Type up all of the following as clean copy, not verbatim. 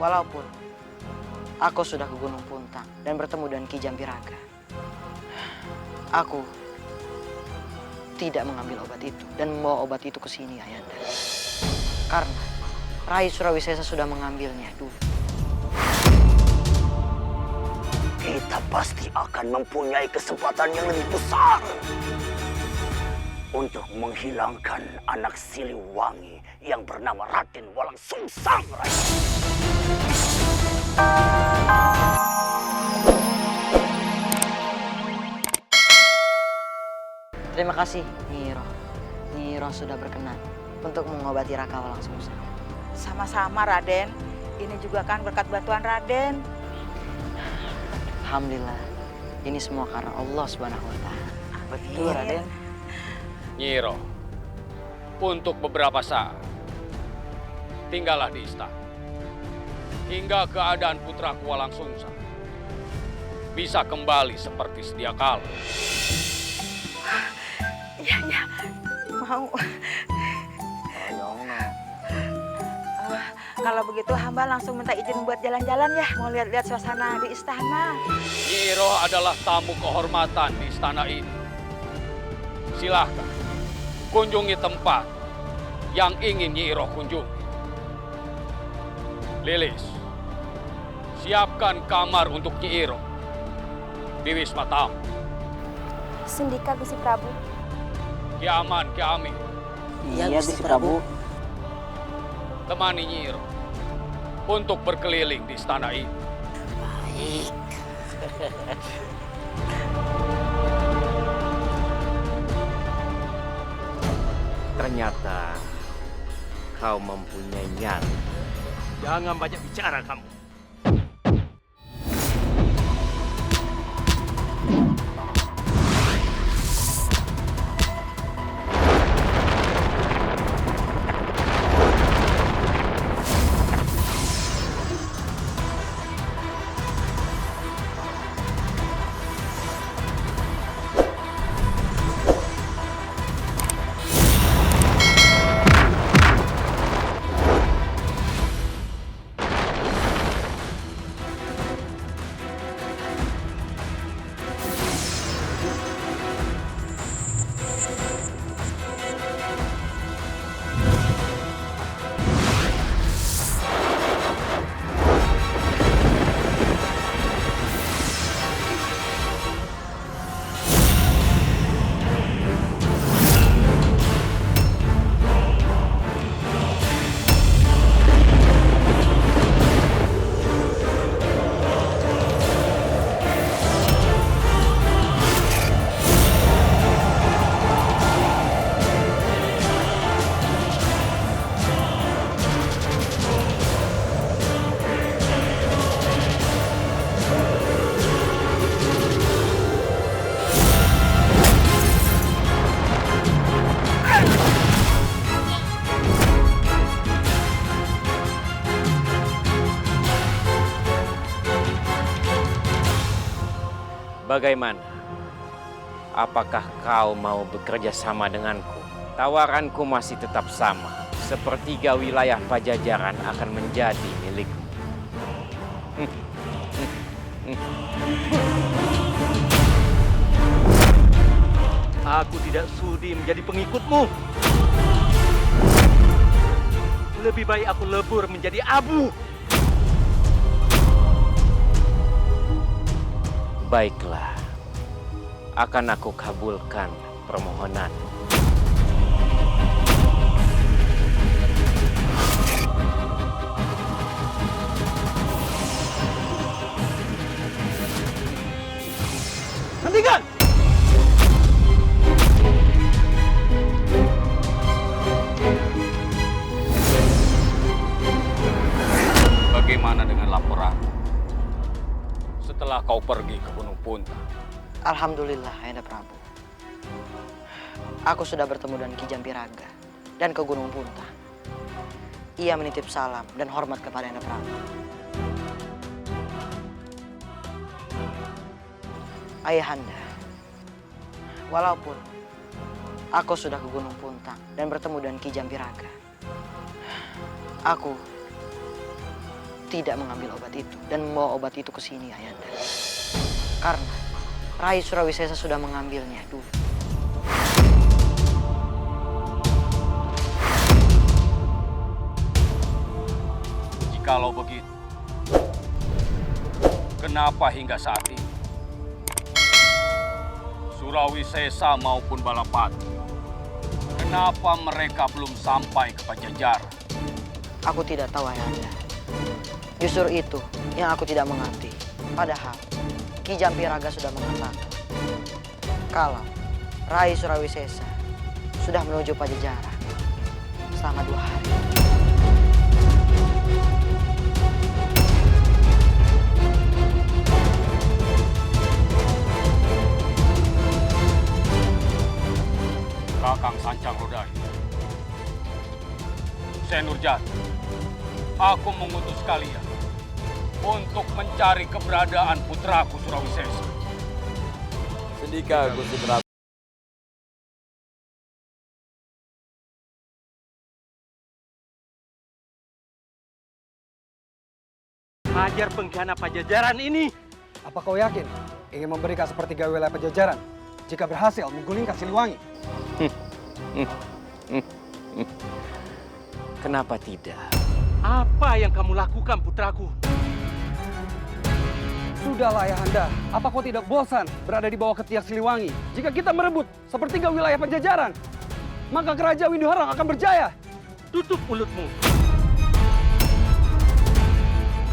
Walaupun aku sudah ke Gunung Puntang dan bertemu dengan Ki Jampiraga, aku tidak mengambil obat itu dan membawa obat itu ke sini, Ayahanda. Karena Rai Surawisesa sudah mengambilnya dulu. Kita pasti akan mempunyai kesempatan yang lebih besar untuk menghilangkan anak Siliwangi yang bernama Raden Walangsungsang, Rai. Terima kasih, Nyi Iroh. Nyi Iroh sudah berkenan untuk mengobati Raka Walangsungsang. Sama-sama, Raden. Ini juga kan berkat bantuan Raden. Alhamdulillah, ini semua karena Allah Subhanahu wa Ta'ala. Betul, Raden. Nyi Iroh, untuk beberapa saat tinggallah di istana hingga keadaan putraku Walangsungsang bisa kembali seperti sedia kala. Iya, iya. Mau. Kalau begitu hamba langsung minta izin buat jalan-jalan ya. Mau lihat-lihat suasana di istana. Nyi Iroh adalah tamu kehormatan di istana ini. Silahkan kunjungi tempat yang ingin Nyi Iroh kunjungi. Lilis, siapkan kamar untuk Nyi Iroh di Wisma Tamu. Sendika, Gusti Prabu. Ki Aman, Ki Amin, Iya, Gusti Prabu. temani Nyi Iroh untuk berkeliling di istana ini. Baik. Ternyata kau mempunyai nyali. Jangan banyak bicara kamu. Bagaimana? Apakah kau mau bekerja sama denganku? Tawaranku masih tetap sama. Sepertiga wilayah Pajajaran akan menjadi milikmu. Aku tidak sudi menjadi pengikutmu. Lebih baik aku lebur menjadi abu. Baiklah, akan aku kabulkan permohonan. Hentikan! Bagaimana dengan laporan setelah kau pergi ke Gunung Puntang? Alhamdulillah, Ayahanda Prabu. Aku sudah bertemu dengan Ki Jampiraga dan ke Gunung Puntang. Ia menitip salam dan hormat kepada Ayahanda Prabu. Ayahanda, walaupun aku sudah ke Gunung Puntang dan bertemu dengan Ki Jampiraga, aku tidak mengambil obat itu dan membawa obat itu ke sini, Ayahanda. Karena Rai Surawisesa sudah mengambilnya dulu. Jikalau begitu, kenapa hingga saat ini Surawisesa maupun Balapati, kenapa mereka belum sampai ke Pajajaran? Aku tidak tahu, Ayahanda. Justru itu yang aku tidak mengerti. Padahal Ki Jampiraga sudah mengatakan kalau Rai Surawisesa sudah menuju Pajajaran selama 2 hari. Kakang Sancang Lodaya, Senur Jati, aku mengutus kalian untuk mencari keberadaan putraku Surawisesa. Sendika Gusti Prabu. Hajar pengkhianat Pajajaran ini. Apa kau yakin ingin memberikan sepertiga wilayah Pajajaran jika berhasil menggulingkan Siliwangi? Kenapa tidak? Apa yang kamu lakukan, putraku? Sudahlah Ayahanda, apa kau tidak bosan berada di bawah ketiak Siliwangi? Jika kita merebut sepertiga wilayah Pajajaran, maka kerajaan Winduharang akan berjaya. Tutup mulutmu.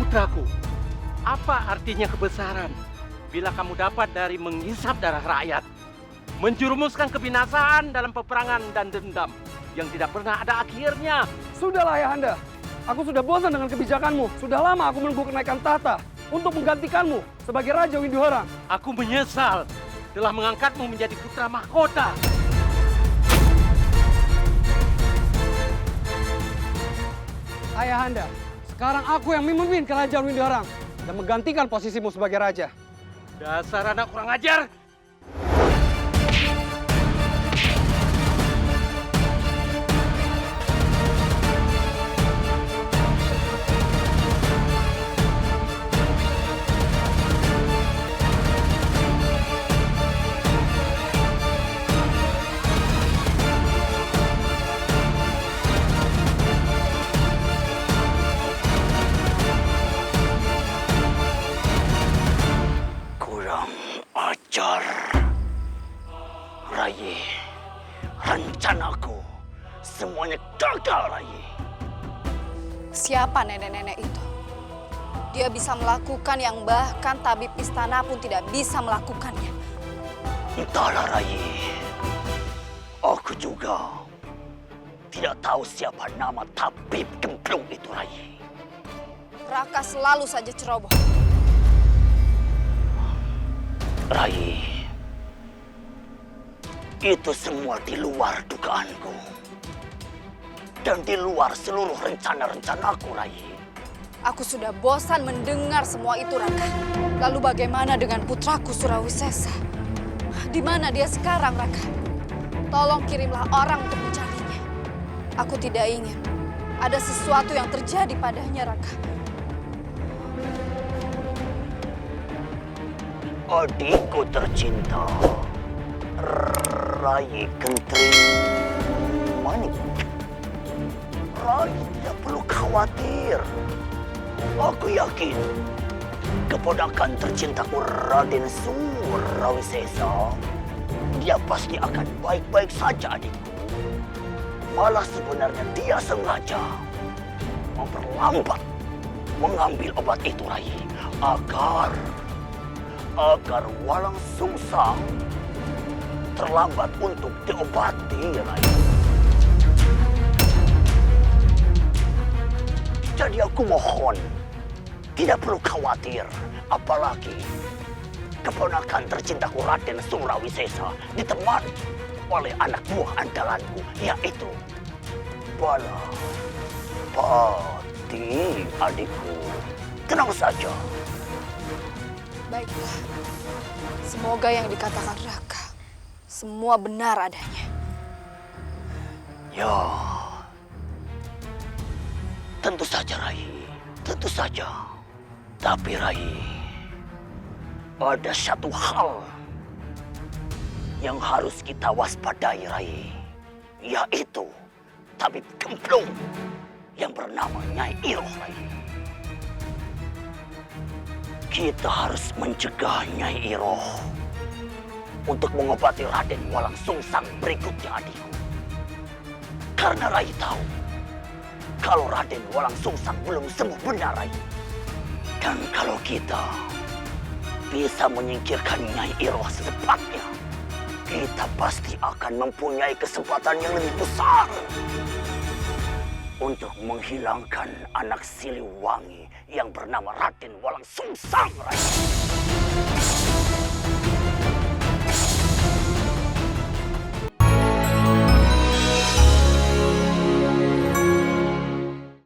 Putraku, apa artinya kebesaran bila kamu dapat dari menghisap darah rakyat, menjerumuskan kebinasaan dalam peperangan dan dendam yang tidak pernah ada akhirnya? Sudahlah Ayahanda, aku sudah bosan dengan kebijakanmu. Sudah lama aku menunggu kenaikan tahta untuk menggantikanmu sebagai Raja Winduharang. Aku menyesal telah mengangkatmu menjadi putra mahkota. Ayahanda, sekarang aku yang memimpin kerajaan Winduharang dan menggantikan posisimu sebagai raja. Dasar anak kurang ajar! Rai, rencanaku semuanya gagal, Rai. Siapa nenek-nenek itu? Dia bisa melakukan yang bahkan tabib istana pun tidak bisa melakukannya. Entahlah, Rai. Aku juga tidak tahu siapa nama tabib gemblung itu, Rai. Raka selalu saja ceroboh. Rai, itu semua di luar dugaanku. Dan di luar seluruh rencana-rencanaku, Rai. Aku sudah bosan mendengar semua itu, Raka. Lalu bagaimana dengan putraku Surawisesa? Di mana dia sekarang, Raka? Tolong kirimlah orang untuk mencarinya. Aku tidak ingin ada sesuatu yang terjadi padanya, Raka. Adikku tercinta, Rai Kentring Manik. Rai tidak perlu khawatir. Aku yakin keponakan tercintaku Raden Surawisesa, dia pasti akan baik-baik saja, adikku. Malah sebenarnya dia sengaja memperlambat mengambil obat itu, Rai, agar Walang Sungsang terlambat untuk diobati, Rai. Jadi aku mohon, tidak perlu khawatir, apalagi keponakan tercintaku Raden Surawisesa ditemani oleh anak buah andalanku, yaitu Balapati, adikku. Tenang saja. Baiklah. Semoga yang dikatakan Raka semua benar adanya. Ya, tentu saja, Rai. Tentu saja. Tapi Rai, ada satu hal yang harus kita waspadai, Rai. Yaitu tabib gemblung yang bernama Nyai Iroh, Rai. Kita harus mencegah Nyai Iroh untuk mengobati Raden Walang Sungsang berikutnya, adikku. Karena Rai tahu kalau Raden Walang Sungsang belum sembuh benar, Rai. Dan kalau kita bisa menyingkirkan Nyai Iroh secepatnya, kita pasti akan mempunyai kesempatan yang lebih besar untuk menghilangkan anak Siliwangi yang bernama Raden Walang Sungsang, Rai.